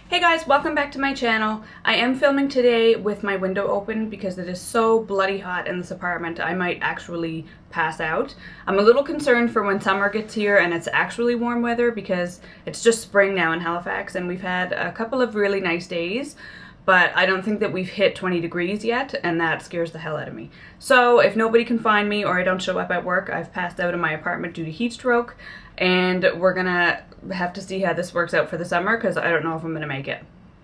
Hey guys, welcome back to my channel. I am filming today with my window open because it is so bloody hot in this apartment I might actually pass out. I'm a little concerned for when summer gets here and it's actually warm weather because it's just spring now in Halifax and we've had a couple of really nice days, but I don't think that we've hit 20 degrees yet and that scares the hell out of me. So if nobody can find me or I don't show up at work, I've passed out in my apartment due to heat stroke. And we're gonna have to see how this works out for the summer because I don't know if I'm gonna make it.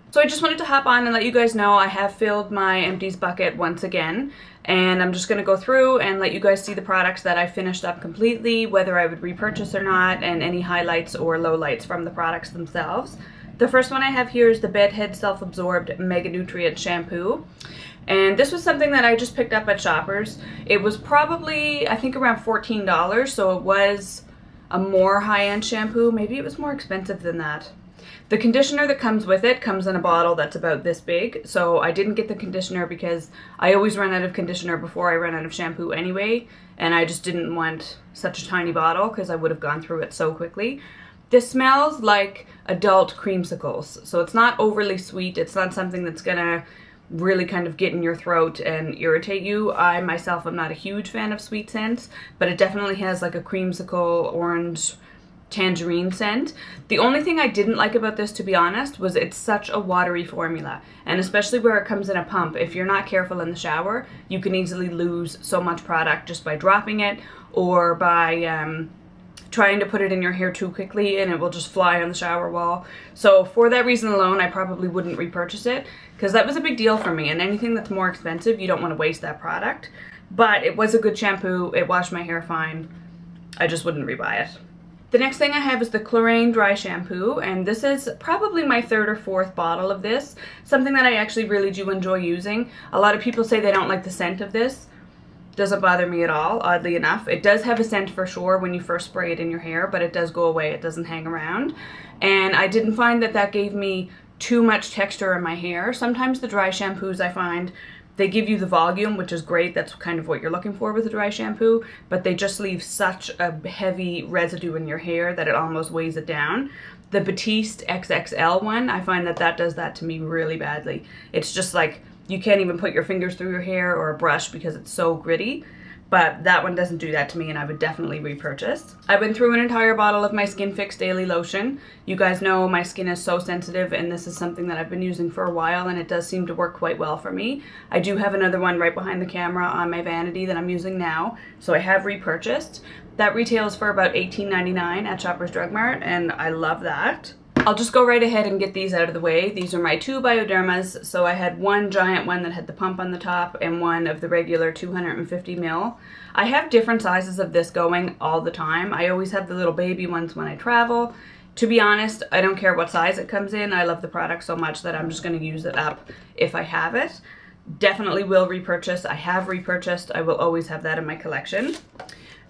So I just wanted to hop on and let you guys know I have filled my Empties bucket once again, and I'm just gonna go through and let you guys see the products that I finished up completely, whether I would repurchase or not, and any highlights or lowlights from the products themselves. The first one I have here is the BedHead Self-Absorbed Mega Nutrient Shampoo. And this was something that I just picked up at Shoppers. It was probably, I think, around $14, so it was a more high-end shampoo. Maybe it was more expensive than that. The conditioner that comes with it comes in a bottle that's about this big, so I didn't get the conditioner because I always run out of conditioner before I run out of shampoo anyway, and I just didn't want such a tiny bottle because I would have gone through it so quickly. This smells like adult creamsicles, so it's not overly sweet. It's not something that's gonna really kind of get in your throat and irritate you. I myself am not a huge fan of sweet scents, but it definitely has like a creamsicle, orange, tangerine scent. The only thing I didn't like about this, to be honest, was it's such a watery formula, and especially where it comes in a pump, if you're not careful in the shower, you can easily lose so much product just by dropping it or by trying to put it in your hair too quickly and it will just fly on the shower wall. So for that reason alone, I probably wouldn't repurchase it because that was a big deal for me, and anything that's more expensive, you don't want to waste that product. But it was a good shampoo. It washed my hair fine. I just wouldn't rebuy it. The next thing I have is the Kloraine Dry Shampoo, and this is probably my third or fourth bottle of this. Something that I actually really do enjoy using. A lot of people say they don't like the scent of this. Doesn't bother me at all, oddly enough. It does have a scent for sure when you first spray it in your hair, but it does go away. It doesn't hang around. And I didn't find that that gave me too much texture in my hair. Sometimes the dry shampoos, I find, they give you the volume, which is great. That's kind of what you're looking for with a dry shampoo, but they just leave such a heavy residue in your hair that it almost weighs it down. The Batiste XXL one, I find that that does that to me really badly. It's just like, you can't even put your fingers through your hair or a brush because it's so gritty. But that one doesn't do that to me, and I would definitely repurchase. I went through an entire bottle of my Skin Fix Daily Lotion. You guys know my skin is so sensitive, and this is something that I've been using for a while, and it does seem to work quite well for me. I do have another one right behind the camera on my vanity that I'm using now, so I have repurchased. That retails for about $18.99 at Shoppers Drug Mart, and I love that. I'll just go right ahead and get these out of the way. These are my two Biodermas. So I had one giant one that had the pump on the top and one of the regular 250 ml. I have different sizes of this going all the time. I always have the little baby ones when I travel. To be honest, I don't care what size it comes in. I love the product so much that I'm just going to use it up if I have it. Definitely will repurchase. I have repurchased. I will always have that in my collection.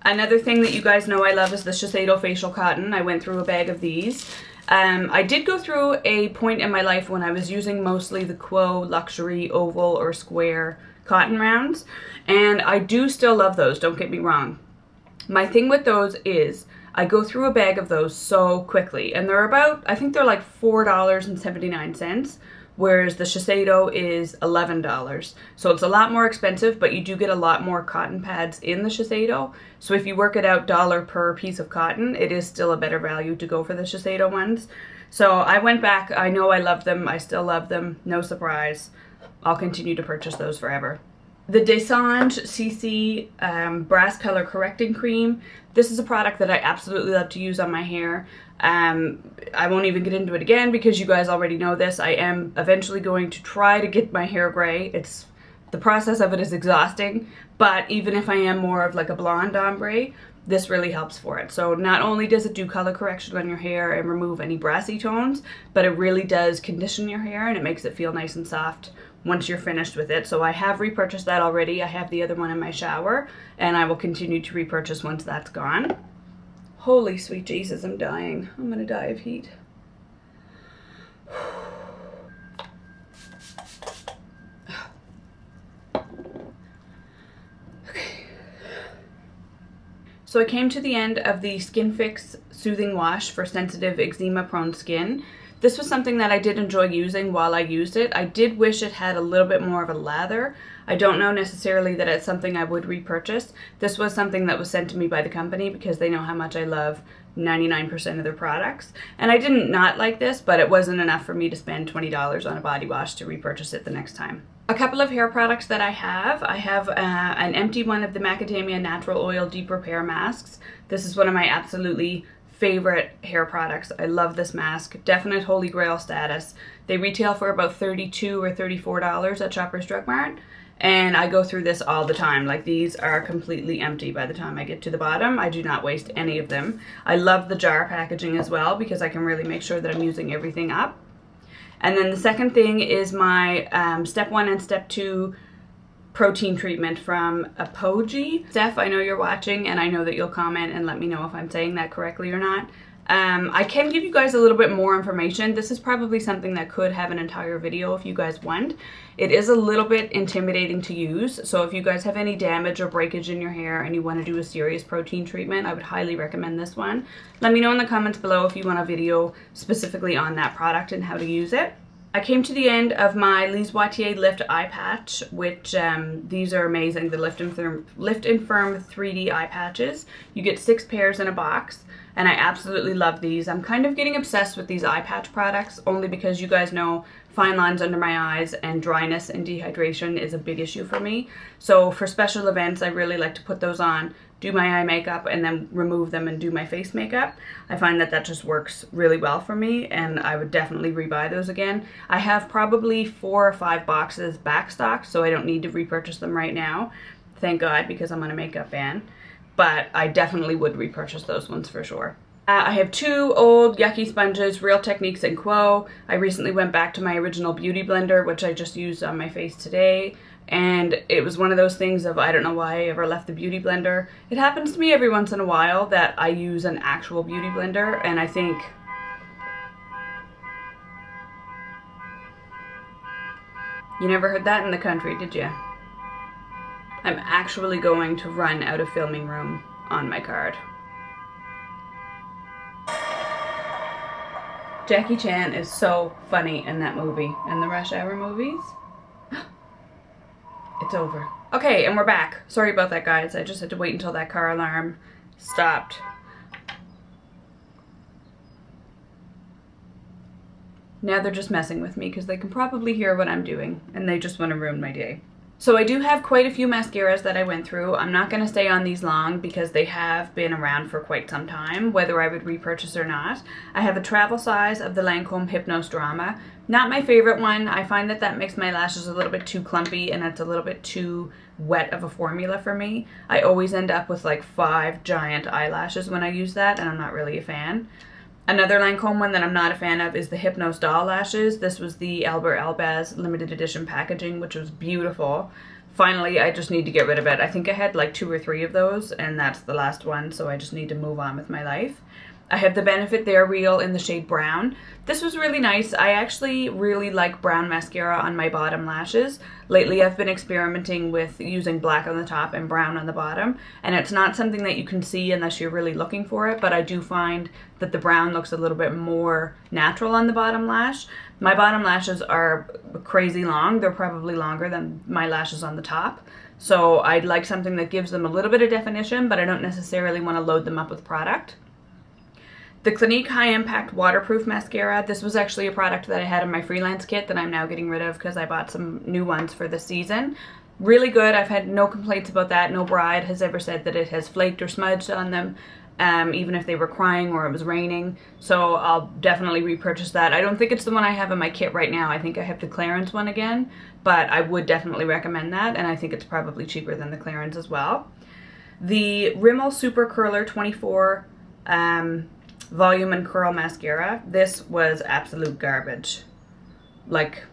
Another thing that you guys know I love is the Shiseido Facial Cotton. I went through a bag of these. I did go through a point in my life when I was using mostly the Quo luxury oval or square cotton rounds, and I do still love those, don't get me wrong. My thing with those is I go through a bag of those so quickly, and they're about, I think they're like $4.79, whereas the Shiseido is $11. So it's a lot more expensive, but you do get a lot more cotton pads in the Shiseido. So if you work it out dollar per piece of cotton, it is still a better value to go for the Shiseido ones. So I went back. I know I love them. I still love them. No surprise. I'll continue to purchase those forever. The Dessange CC Brass Color Correcting Cream. This is a product that I absolutely love to use on my hair. I won't even get into it again because you guys already know this. I am eventually going to try to get my hair gray. The process of it is exhausting, but even if I am more of like a blonde ombre, this really helps for it. So not only does it do color correction on your hair and remove any brassy tones, but it really does condition your hair and it makes it feel nice and soft once you're finished with it. So I have repurchased that already. I have the other one in my shower, and I will continue to repurchase once that's gone. Holy sweet Jesus, I'm dying. I'm gonna die of heat. Okay. So I came to the end of the Skin Fix Soothing Wash for sensitive eczema prone skin. This was something that I did enjoy using while I used it. I did wish it had a little bit more of a lather. I don't know necessarily that it's something I would repurchase. This was something that was sent to me by the company because they know how much I love 99% of their products. And I didn't not like this, but it wasn't enough for me to spend $20 on a body wash to repurchase it the next time. A couple of hair products that I have an empty one of the Macadamia Natural Oil Deep Repair Masks. This is one of my absolutely favorite hair products. I love this mask. Definite holy grail status. They retail for about $32 or $34 at Shoppers Drug Mart. And I go through this all the time. Like, these are completely empty by the time I get to the bottom. I do not waste any of them. I love the jar packaging as well because I can really make sure that I'm using everything up. And then the second thing is my step 1 and step 2 protein treatment from Aphogee. Steph, I know you're watching and I know that you'll comment and let me know if I'm saying that correctly or not. I can give you guys a little bit more information. This is probably something that could have an entire video if you guys want. It is a little bit intimidating to use, so if you guys have any damage or breakage in your hair and you want to do a serious protein treatment, I would highly recommend this one. Let me know in the comments below if you want a video specifically on that product and how to use it. I came to the end of my Lise Watier Lift Eye Patch, which these are amazing, the Lift and Firm 3D eye patches. You get 6 pairs in a box, and I absolutely love these. I'm kind of getting obsessed with these eye patch products only because you guys know fine lines under my eyes and dryness and dehydration is a big issue for me. So for special events, I really like to put those on, do my eye makeup, and then remove them and do my face makeup. I find that that just works really well for me, and I would definitely rebuy those again. I have probably 4 or 5 boxes backstocked, so I don't need to repurchase them right now. Thank God, because I'm on a makeup ban. But I definitely would repurchase those ones for sure. I have 2 old yucky sponges, Real Techniques and Quo. I recently went back to my original beauty blender, which I just used on my face today. And it was one of those things of, I don't know why I ever left the beauty blender. It happens to me every once in a while that I use an actual beauty blender, and I think you never heard that in the country, did you? I'm actually going to run out of filming room on my card. Jackie Chan is so funny in that movie, in the Rush Hour movies. It's over. Okay, and we're back. Sorry about that, guys. I just had to wait until that car alarm stopped. Now they're just messing with me because they can probably hear what I'm doing and they just want to ruin my day. So I do have quite a few mascaras that I went through. I'm not going to stay on these long because they have been around for quite some time, whether I would repurchase or not. I have a travel size of the Lancôme Hypnose Drama. Not my favorite one. I find that that makes my lashes a little bit too clumpy and it's a little bit too wet of a formula for me. I always end up with like 5 giant eyelashes when I use that, and I'm not really a fan. Another Lancôme one that I'm not a fan of is the Hypnose Doll Lashes. This was the Albert Elbaz limited edition packaging, which was beautiful. Finally, I just need to get rid of it. I think I had like 2 or 3 of those, and that's the last one, so I just need to move on with my life. I have the Benefit They're Real in the shade Brown. This was really nice. I actually really like brown mascara on my bottom lashes. Lately I've been experimenting with using black on the top and brown on the bottom, and it's not something that you can see unless you're really looking for it, but I do find that the brown looks a little bit more natural on the bottom lash. My bottom lashes are crazy long. They're probably longer than my lashes on the top. So I'd like something that gives them a little bit of definition, but I don't necessarily want to load them up with product. The Clinique High Impact Waterproof Mascara. This was actually a product that I had in my freelance kit that I'm now getting rid of because I bought some new ones for this season. Really good. I've had no complaints about that. No bride has ever said that it has flaked or smudged on them, even if they were crying or it was raining. So I'll definitely repurchase that. I don't think it's the one I have in my kit right now. I think I have the clearance one again, but I would definitely recommend that, and I think it's probably cheaper than the clearance as well. The Rimmel Super Curler 24 Volume and Curl Mascara. This was absolute garbage. Like,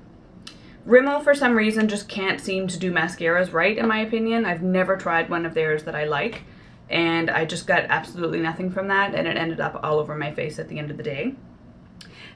Rimmel for some reason just can't seem to do mascaras right, in my opinion. I've never tried one of theirs that I like, and I just got absolutely nothing from that, and it ended up all over my face at the end of the day.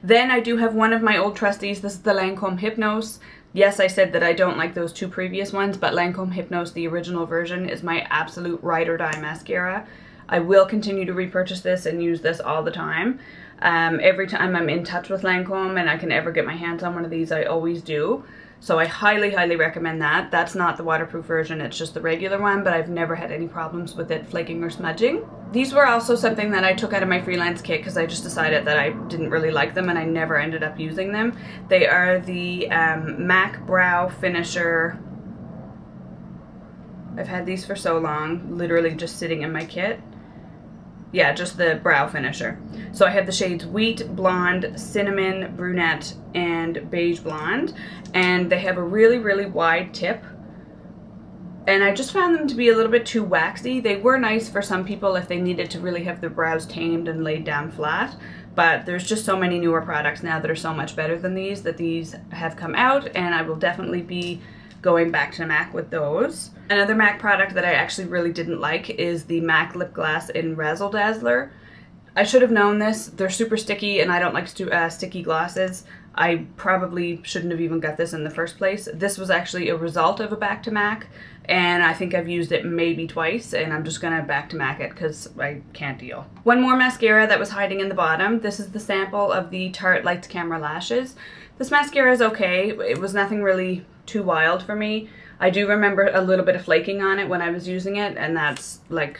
Then I do have one of my old trusties. This is the Lancôme Hypnose. Yes, I said that I don't like those 2 previous ones, but Lancôme Hypnose, the original version, is my absolute ride or die mascara. I will continue to repurchase this and use this all the time. Every time I'm in touch with Lancôme and I can ever get my hands on one of these, I always do. So I highly, highly recommend that. That's not the waterproof version, it's just the regular one, but I've never had any problems with it flaking or smudging. These were also something that I took out of my freelance kit because I just decided that I didn't really like them and I never ended up using them. They are the MAC Brow Finisher. I've had these for so long, literally just sitting in my kit. Yeah, just the brow finisher. So I have the shades Wheat, Blonde, Cinnamon, Brunette, and Beige Blonde. And they have a really, really wide tip. And I just found them to be a little bit too waxy. They were nice for some people if they needed to really have their brows tamed and laid down flat. But there's just so many newer products now that are so much better than these, that these have come out. And I will definitely be going back to MAC with those. Another MAC product that I actually really didn't like is the MAC Lip Glass in Razzle Dazzler. I should have known this. They're super sticky and I don't like sticky glosses. I probably shouldn't have even got this in the first place. This was actually a result of a back to MAC and I think I've used it maybe twice and I'm just gonna back to MAC it because I can't deal. One more mascara that was hiding in the bottom. This is the sample of the Tarte Lights Camera Lashes. This mascara is okay. It was nothing really too wild for me. I do remember a little bit of flaking on it when I was using it, and that's like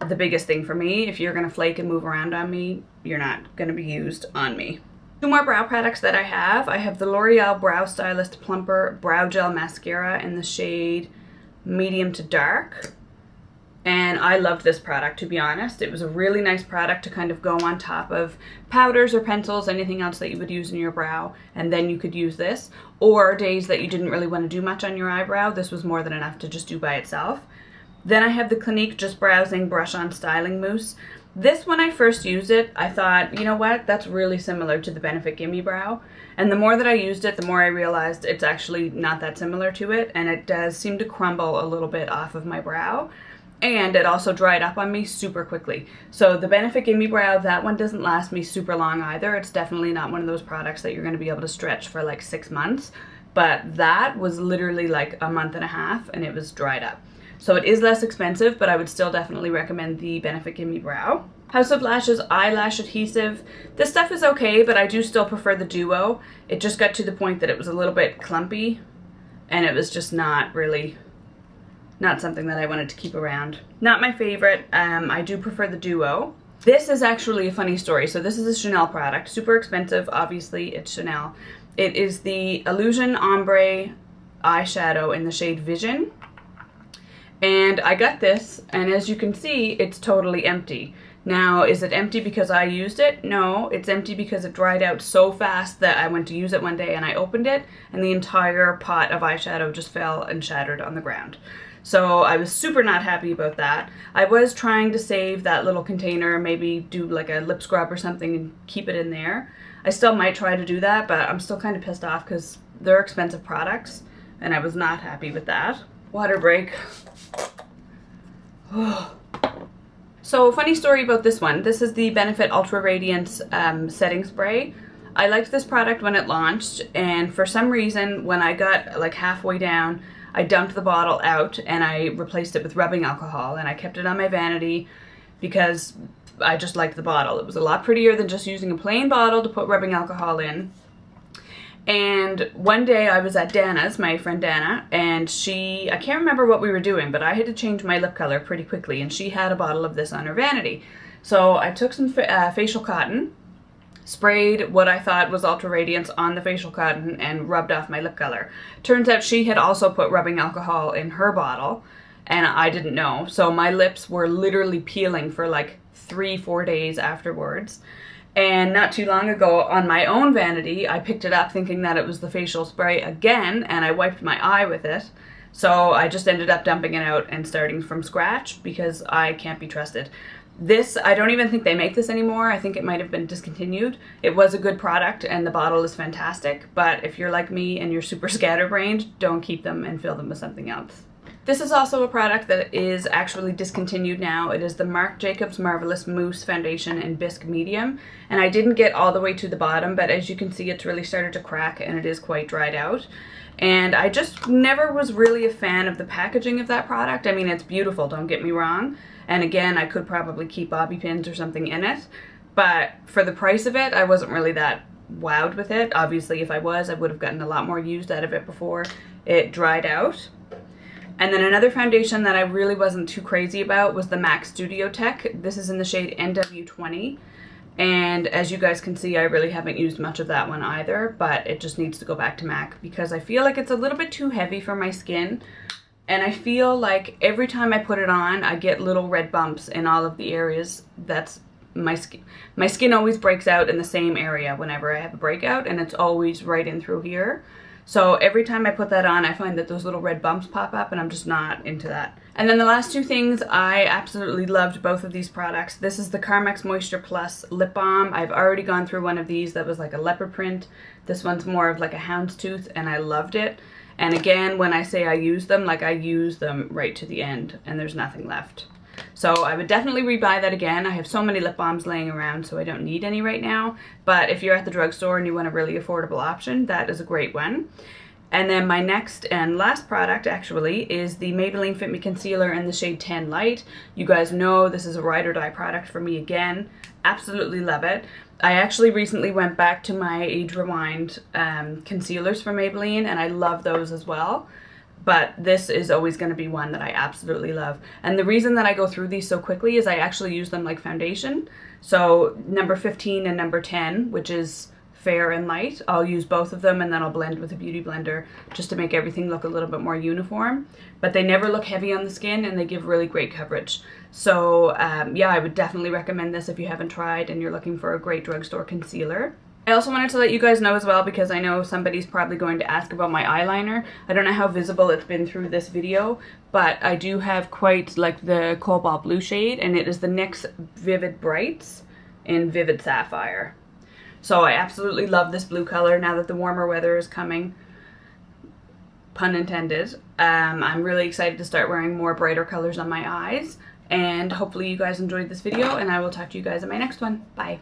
the biggest thing for me. If you're gonna flake and move around on me, you're not gonna be used on me. Two more brow products that I have the L'Oreal Brow Stylist Plumper Brow Gel Mascara in the shade Medium to Dark. And I loved this product, to be honest. It was a really nice product to kind of go on top of powders or pencils, anything else that you would use in your brow, and then you could use this. Or days that you didn't really want to do much on your eyebrow, this was more than enough to just do by itself. Then I have the Clinique Just Browsing Brush On Styling Mousse. This, when I first used it, I thought, you know what, that's really similar to the Benefit Gimme Brow. And the more that I used it, the more I realized it's actually not that similar to it, and it does seem to crumble a little bit off of my brow. And it also dried up on me super quickly. So the Benefit Gimme Brow, that one doesn't last me super long either. It's definitely not one of those products that you're going to be able to stretch for like 6 months. But that was literally like a month and a half and it was dried up. So it is less expensive, but I would still definitely recommend the Benefit Gimme Brow. House of Lashes Eyelash Adhesive. This stuff is okay, but I do still prefer the Duo. It just got to the point that it was a little bit clumpy and it was just not something that I wanted to keep around. Not my favorite. I do prefer the Duo. This is actually a funny story. So this is a Chanel product. Super expensive, obviously, it's Chanel. It is the Illusion Ombre eyeshadow in the shade Vision. And I got this, and as you can see, it's totally empty. Now, is it empty because I used it? No, it's empty because it dried out so fast that I went to use it one day and I opened it, and the entire pot of eyeshadow just fell and shattered on the ground. So I was super not happy about that. I was trying to save that little container, maybe do like a lip scrub or something and keep it in there. I still might try to do that, but I'm still kind of pissed off because they're expensive products and I was not happy with that. Water break. So funny story about this one. This is the Benefit Ultra Radiance setting spray. I liked this product when it launched, and for some reason when I got like halfway down, I dumped the bottle out and I replaced it with rubbing alcohol, and I kept it on my vanity because I just liked the bottle. It was a lot prettier than just using a plain bottle to put rubbing alcohol in. And one day I was at Dana's, my friend Dana, and I can't remember what we were doing, but I had to change my lip color pretty quickly, and she had a bottle of this on her vanity. So I took some facial cotton, sprayed what I thought was Ultra Radiance on the facial cotton, and rubbed off my lip color. Turns out she had also put rubbing alcohol in her bottle, and I didn't know. So my lips were literally peeling for like 3-4 days afterwards. And not too long ago on my own vanity, I picked it up thinking that it was the facial spray again, and I wiped my eye with it. So I just ended up dumping it out and starting from scratch because I can't be trusted. This, I don't even think they make this anymore. I think it might have been discontinued. It was a good product and the bottle is fantastic, but if you're like me and you're super scatterbrained, don't keep them and fill them with something else. This is also a product that is actually discontinued now. It is the Marc Jacobs Marvellous Mousse Foundation in Bisque Medium. And I didn't get all the way to the bottom, but as you can see, it's really started to crack and it is quite dried out. And I just never was really a fan of the packaging of that product. I mean, it's beautiful, don't get me wrong. And again, I could probably keep bobby pins or something in it. but for the price of it, I wasn't really that wowed with it. Obviously, if I was, I would have gotten a lot more used out of it before it dried out. And then another foundation that I really wasn't too crazy about was the MAC Studio Tech. This is in the shade NW20. And as you guys can see, I really haven't used much of that one either, but it just needs to go back to MAC because I feel like it's a little bit too heavy for my skin. And I feel like every time I put it on, I get little red bumps in all of the areas that's my skin. My skin always breaks out in the same area whenever I have a breakout, and it's always right in through here. So every time I put that on, I find that those little red bumps pop up, and I'm just not into that. And then the last two things, I absolutely loved both of these products. This is the Carmex Moisture Plus Lip Balm. I've already gone through one of these that was like a leopard print. This one's more of like a houndstooth, and I loved it. And again, when I say I use them, like I use them right to the end, and there's nothing left. So I would definitely rebuy that again. I have so many lip balms laying around, so I don't need any right now. But if you're at the drugstore and you want a really affordable option, that is a great one. And then my next and last product actually is the Maybelline Fit Me Concealer in the shade 10 Light. You guys know this is a ride or die product for me again. Absolutely love it. I actually recently went back to my Age Rewind concealers from Maybelline, and I love those as well. But this is always going to be one that I absolutely love. And the reason that I go through these so quickly is I actually use them like foundation. So number 15 and number 10, which is fair and light, I'll use both of them, and then I'll blend with a beauty blender just to make everything look a little bit more uniform. But they never look heavy on the skin, and they give really great coverage. So yeah, I would definitely recommend this if you haven't tried and you're looking for a great drugstore concealer. I also wanted to let you guys know as well, because I know somebody's probably going to ask about my eyeliner. I don't know how visible it's been through this video, but I do have quite like the cobalt blue shade, and it is the NYX Vivid Brights in Vivid Sapphire. So I absolutely love this blue color now that the warmer weather is coming. Pun intended. I'm really excited to start wearing more brighter colors on my eyes, and hopefully you guys enjoyed this video, and I will talk to you guys in my next one. Bye.